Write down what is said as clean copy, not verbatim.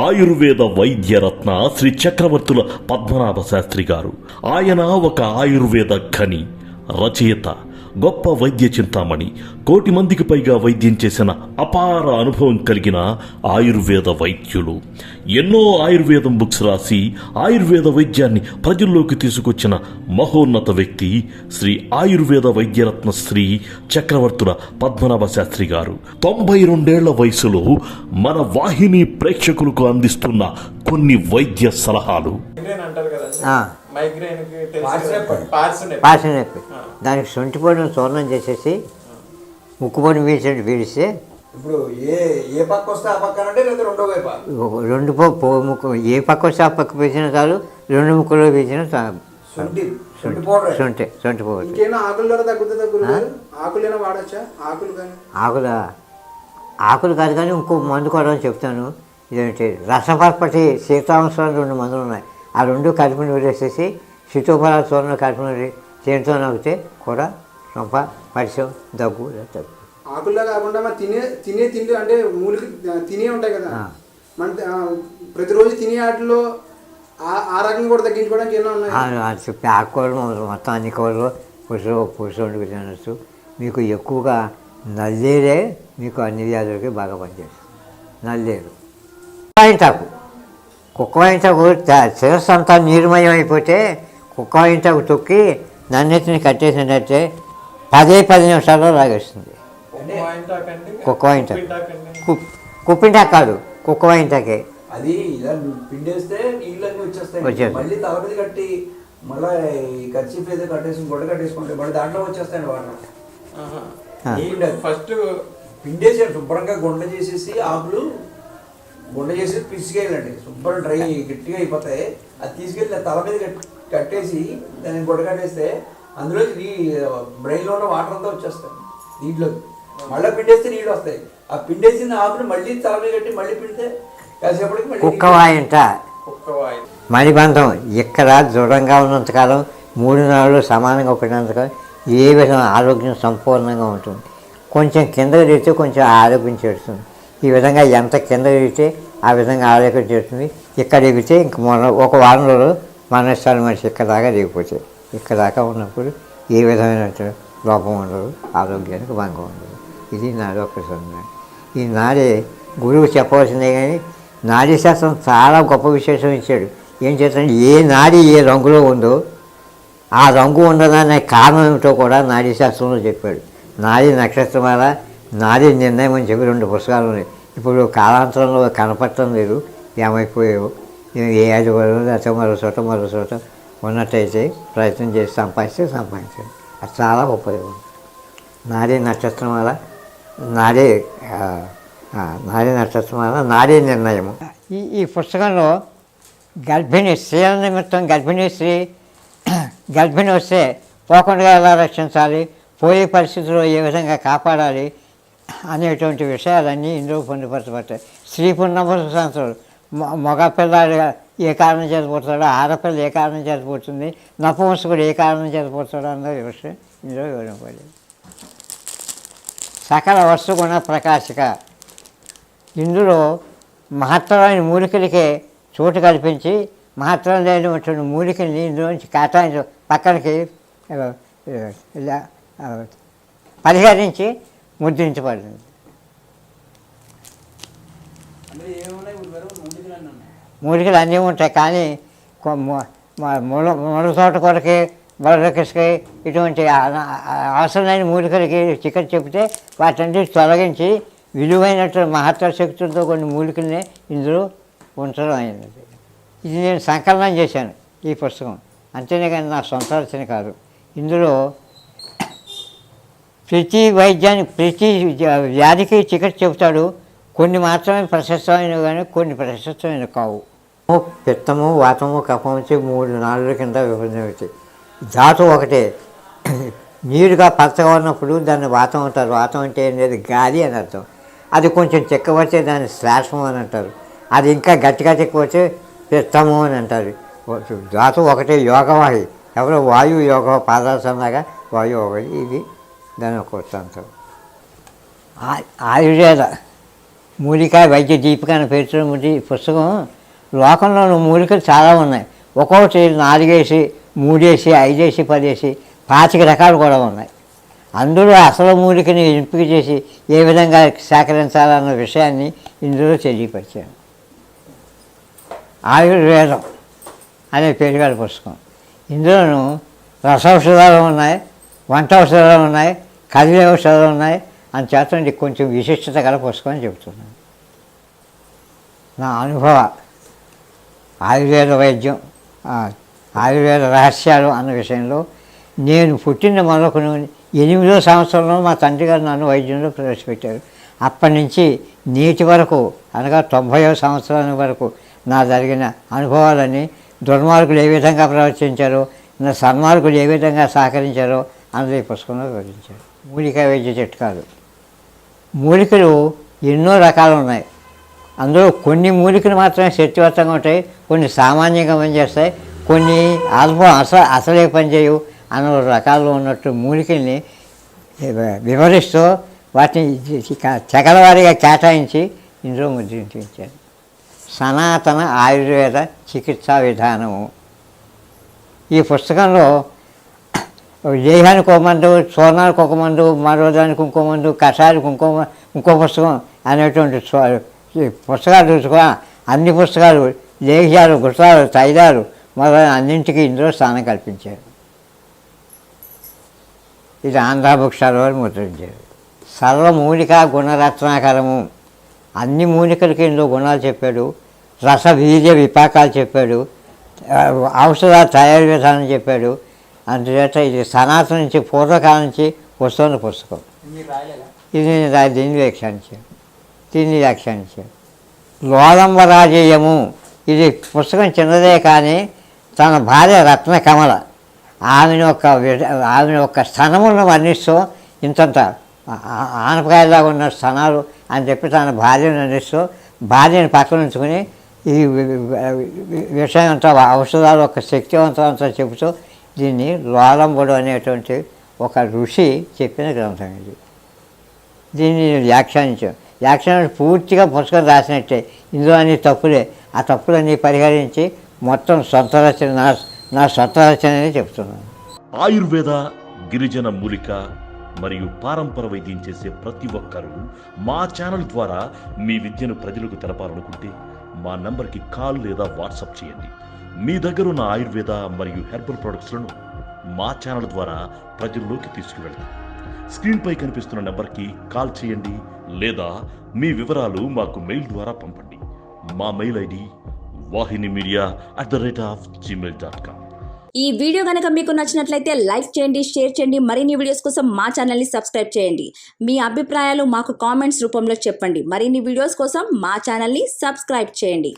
ఆయుర్వేద వైద్యరత్న శ్రీ చక్రవర్తుల పద్మనాభ శాస్త్రి గారు. ఆయన ఒక ఆయుర్వేద ఖని, రచయిత, గొప్ప వైద్య చింతామణి. 1 కోటి మందికి పైగా వైద్యం చేసిన అపార అనుభవం కలిగిన ఆయుర్వేద వైద్యులు. ఎన్నో ఆయుర్వేదం బుక్స్ రాసి ఆయుర్వేద వైద్యాన్ని ప్రజల్లోకి తీసుకొచ్చిన మహోన్నత వ్యక్తి శ్రీ ఆయుర్వేద వైద్యరత్న శ్రీ చక్రవర్తుల పద్మనాభ శాస్త్రి గారు. 92 వయసులో మన వాహిని ప్రేక్షకులకు అందిస్తున్న కొన్ని వైద్య సలహాలు. దానికి సొంటి పొడిని చూర్ణం చేసేసి ముక్కు పొడిని పీల్చినట్టు పీలిస్తే ఇప్పుడు ఏ పక్క వస్తే ఆ పక్క అంటే లేదా రెండో వైపు ముక్కు ఏ పక్క వస్తే ఆ పక్క పీల్చిన చాలు, 2 ముక్కులో పీల్చిన చాలు. సొంటి పౌడర్ ఆకులు కాదు కానీ ఇంకో మందు కూడా చెప్తాను. ఇదేంటి రసపర్పటి సీతాంశాలు 2 మందులు ఉన్నాయి. ఆ 2 కలిపి నూరేసేసి సీతోఫలాల చూర్ణ కలిపి నూరి చేతితో నవ్వుతే కూడా సొంప పరిచయం దగ్గు తగ్గు. ఆకుల్లా కాకుండా తినే తిండి అంటే మూలికి తినే ఉంటాయి కదా, మన ప్రతిరోజు తినే వాటిలో ఆ రకంగా కూడా తగ్గించుకోవడానికి ఎన్నో ఉన్నాయి. చెప్పి ఆకుకూరలు మొత్తం అన్ని కూరలు పురుషు వండుకు తినచ్చు. మీకు ఎక్కువగా నల్లేరే మీకు అన్ని వ్యాధులకి బాగా పనిచేస్తుంది. నల్లేరు కుక్కవాయింటాకు శిరస్సు అంతా నీరుమయం అయిపోతే కుక్కవాయింటాకు తొక్కి నన్నెత్తిని కట్టేసినట్టే 10 నిమిషాల్లో లాగేస్తుంది. కుక్కవాయింటాకు కుప్పింటాకు కాదు, కుక్కవాయింటాకే. అది ఇలా పిండేస్తే నీళ్ళన్నీ వచ్చేస్తాయి. మళ్ళీ తలపతి కట్టి మళ్ళీ కర్చీఫ్ ఏదో కట్టేసి గొడ్డ కట్టేసుకుంటే మళ్ళీ దాంట్లో వచ్చేస్తాయండి వాటర్. ఫస్ట్ పిండేసాడు శుభ్రంగా గుండ చేసేసి ఆకులు గుండ చేసి పిసికేయాలండి. శుభ్రం డ్రై గట్టిగా అయిపోతాయి. అది తీసుకెళ్ళి తల మీద కట్టేసి దాన్ని గుడ్డ కట్టేస్తే అందులో బ్రెయిన్లో ఉన్న వాటర్ అంతా వచ్చేస్తాయి నీటిలోకి. మళ్ళీ పిండేస్తే నీళ్ళు వస్తాయి. ఆ పిండేసిన ఆకులు మళ్ళీ తల మీద కట్టి మళ్ళీ పిండితే కాసేపటికి కుక్కవాయంట మణిబంధం ఇక్కడ దృఢంగా ఉన్నంతకాలం 3 నాళ్ళు సమానంగా ఒకటినంతకాలం ఏ విధంగా ఆరోగ్యం సంపూర్ణంగా ఉంటుంది. కొంచెం కింద తిరిగితే కొంచెం ఆరోగ్యం చేస్తుంది. ఈ విధంగా ఎంత కింద ఎగితే ఆ విధంగా ఆరోగ్యం చేస్తుంది. ఇక్కడ ఎగితే ఇంక ఒక వారం రోజులు మరణిస్తాను మనిషి. ఇక్కడ దాకా దిగిపోతాయి. ఇక్కడ దాకా ఉన్నప్పుడు ఏ విధమైన లోపం ఉండదు, ఆరోగ్యానికి భంగం ఉండదు. ఇది నాది ఒక సందేహం. ఈ నాడే గురువు చెప్పవలసిందే. కానీ నాడీ శాస్త్రం చాలా గొప్ప విశేషం ఇచ్చాడు. ఏం చేస్తాడు, ఏ నాడి ఏ రంగులో ఉందో ఆ రంగు ఉండదానికి కారణం ఏమిటో కూడా నాడీ శాస్త్రంలో చెప్పాడు. నాడీ నక్షత్రమాల, నాడీ నిర్ణయం అని చెప్పి 2 పుస్తకాలు ఉన్నాయి. ఇప్పుడు కాలాంతరంలో కనపడటం లేదు, ఏమైపోయావు. ఏ ఆదివారం లేకపోతే మరో చోట ఉన్నట్టయితే ప్రయత్నం చేసి సంపాదించండి. అది చాలా ఉపయోగం. నాడీ నక్షత్రమాల, నాడీ నక్షత్రమాల, నాడీ నిర్ణయము. ఈ పుస్తకంలో స్త్రీ నిమిత్తం గర్భిణి వస్తే పోకుండా ఎలా రక్షించాలి, పోయే పరిస్థితుల్లో ఏ విధంగా కాపాడాలి అనేటువంటి విషయాలన్నీ ఇందులో పొందుపరచబడతాయి. స్త్రీ పుణ్యమ సంవత్సరాలు మగపిల్లాడు ఏ కారణం చేత పుడతాడో, ఆడపిల్ల ఏ కారణం చేత పుడుతుంది, నపుంసకుడు ఏ కారణం చేత పుడతాడో అన్నది విషయం ఇందులో వివరింపబడింది. సకల వస్తుగుణ ప్రకాశిక. ఇందులో మహత్తరమైన మూలికలకే చోటు కల్పించి మహత్తరం లేనటువంటి మూలికల్ని ఇందులోంచి కాటాయించి పక్కనకి పరిహరించి ముద్రించబడింది. మూలికలు అన్నీ ఉంటాయి. కానీ ముళ్ళ తోట కొరకి, బలరకసుకి ఇటువంటి అవసరమైన మూలికలకి చికెన్ చెప్తే వాటిని తొలగించి విలువైనటువంటి మహత్తర శక్తులతో కొన్ని మూలికల్ని ఇందులో ఉంచడం అయినది. ఇది నేను సంకలనం చేశాను ఈ పుస్తకం. అంతేనే కానీ నా సొంత రచన కాదు. ఇందులో ప్రతి వ్యాధికి చికిత్స చెబుతాడు. కొన్ని మాత్రమే ప్రశస్తమైనవి కానీ కొన్ని ప్రశస్తమైనవి కావు. పిత్తము, వాతము, కఫం వచ్చి 3 నాలుగుల కింద విభజన. ధాతు ఒకటే. నీరుగా పచ్చగా ఉన్నప్పుడు దాన్ని వాతం అంటారు. వాతం అంటే ఏం లేదు, గాలి అని అర్థం. అది కొంచెం చెక్కవచ్చే దాన్ని శ్లాషము అని అంటారు. అది ఇంకా గట్టిగా చెక్కవచ్చే పిత్తము అని అంటారు. ధాతు ఒకటే. యోగవాహి ఎవరో వాయువు యోగ పాదాసనలాగా వాయువు ఒకటి. ఇది దాని ఒక వృత్తాంతం. ఆయుర్వేద మూలికా వైద్య దీపిక అని పేరుతో పుస్తకం. లోకంలో మూలికలు చాలా ఉన్నాయి. ఒక్కొక్కటి 4 వేసి 3 వేసి 5 వేసి 10 వేసి 25 రకాలు కూడా ఉన్నాయి. అందులో అసలు మూలికని ఎంపిక చేసి ఏ విధంగా సేకరించాలన్న విషయాన్ని ఇందులో తెలియపరిచాను. ఆయుర్వేదం అనే పేరుగల పుస్తకం. ఇందులోనూ రసౌషధాలు ఉన్నాయి, వంట ఔషధాలు ఉన్నాయి, కదిలే ఔషధాలు ఉన్నాయి. అందుచేత కొంచెం విశిష్టత గల పుస్తకం అని చెబుతున్నాను. నా అనుభవ ఆయుర్వేద వైద్యం, ఆయుర్వేద రహస్యాలు అన్న విషయంలో నేను పుట్టిన మరొక 8వ సంవత్సరంలో మా తండ్రి గారు నన్ను వైద్యంలో ప్రవేశపెట్టారు. అప్పటి నుంచి నేటి వరకు అనగా 90వ సంవత్సరాల వరకు నా జరిగిన అనుభవాలని, దుర్మార్గులు ఏ విధంగా ప్రవర్తించారో, నా సన్మార్గులు ఏ విధంగా సహకరించారో అన్నది ఈ పుస్తకంలో వివరించారు. మూలికా వైద్య చిట్కాలు. మూలికలు ఎన్నో రకాలు ఉన్నాయి. అందులో కొన్ని మూలికలు మాత్రమే శక్తివంతంగా ఉంటాయి, కొన్ని సామాన్యంగా పనిచేస్తాయి, కొన్ని అల్పం అసలే పనిచేయవు అన్న రకాల్లో ఉన్నట్టు మూలికల్ని వివరిస్తూ వాటిని తెగలవారీగా కేటాయించి ఇందులో ముద్రించారు. సనాతన ఆయుర్వేద చికిత్సా విధానము. ఈ పుస్తకంలో దేహానికి ఒక మందు, చూర్ణానికి ఒక మందు, మరో దానికి ఇంకో మందు, కషాయానికి ఇంకో పుస్తకం అనేటువంటి పుస్తకాలు చూసుకో. అన్ని పుస్తకాలు, లేహ్యాలు, గుసాలు, తైలాలు మొదలైన అన్నింటికీ ఇందులో స్థానం కల్పించారు. ఇది ఆంధ్ర బుక్ స్టాల్ వారు ముద్రించారు. సర్వమూలికా గుణరత్నాకరము. అన్ని మూలికలకి ఇందులో గుణాలు చెప్పాడు, రసబీజ విపాకాలు చెప్పాడు, ఔషధ తయారీ విధానం చెప్పాడు. అందుచేత ఇది సనాతన నుంచి పూర్వకాలం నుంచి వస్తున్న పుస్తకం. ఇది దీన్ని వ్యాఖ్యానించాను. లోలంబరాజేయము. ఇది పుస్తకం చిన్నదే కానీ తన భార్య రత్నకమల ఆమెను ఒక స్థనములను వర్ణిస్తూ ఇంతంత ఆనపకాయలాగా ఉన్న స్థనాలు అని చెప్పి తన భార్యను వర్ణిస్తూ భార్యను పక్కన ఉంచుకొని ఈ విషయం అంతా ఔషధాలు ఒక శక్తివంతం అంతా చెబుతూ దీన్ని లోలంబుడు అనేటువంటి ఒక ఋషి చెప్పిన గ్రంథం ఇది. దీన్ని వ్యాఖ్యానం పూర్తిగా పుస్తకం రాసినట్టే. ఇందులో అన్ని తప్పులే. ఆ తప్పులన్నీ పరిహరించి మొత్తం సొంత రచన, నా సొంత రచనని చెప్తున్నాను. ఆయుర్వేద, గిరిజన మూలిక మరియు పారంపర వైద్యం చేసే ప్రతి ఒక్కరూ మా ఛానల్ ద్వారా మీ విద్యను ప్రజలకు తెలపాలనుకుంటే మా నంబర్కి కాల్ లేదా వాట్సాప్ చేయండి. మీ దగ్గర ఉన్న ఆయుర్వేద మరియు హెర్బల్ ప్రొడక్ట్స్లను మా ఛానల్ ద్వారా ప్రజల్లోకి తీసుకువెళ్తాం. స్క్రీన్పై కనిపిస్తున్న నెంబర్కి కాల్ చేయండి లేదా మీ వివరాలు మాకు మెయిల్ ద్వారా పంపండి. మా మెయిల్ ఐడి wahinimedia@gmail.com. ఈ వీడియో కనుక మీకు నచ్చినట్లయితే లైక్ చేయండి, షేర్ చేయండి. మరిన్ని వీడియోస్ కోసం మా ఛానల్ని సబ్స్క్రైబ్ చేయండి. మీ అభిప్రాయాలు మాకు కామెంట్స్ రూపంలో చెప్పండి. మరిన్ని వీడియోస్ కోసం మా ఛానల్ని సబ్స్క్రైబ్ చేయండి.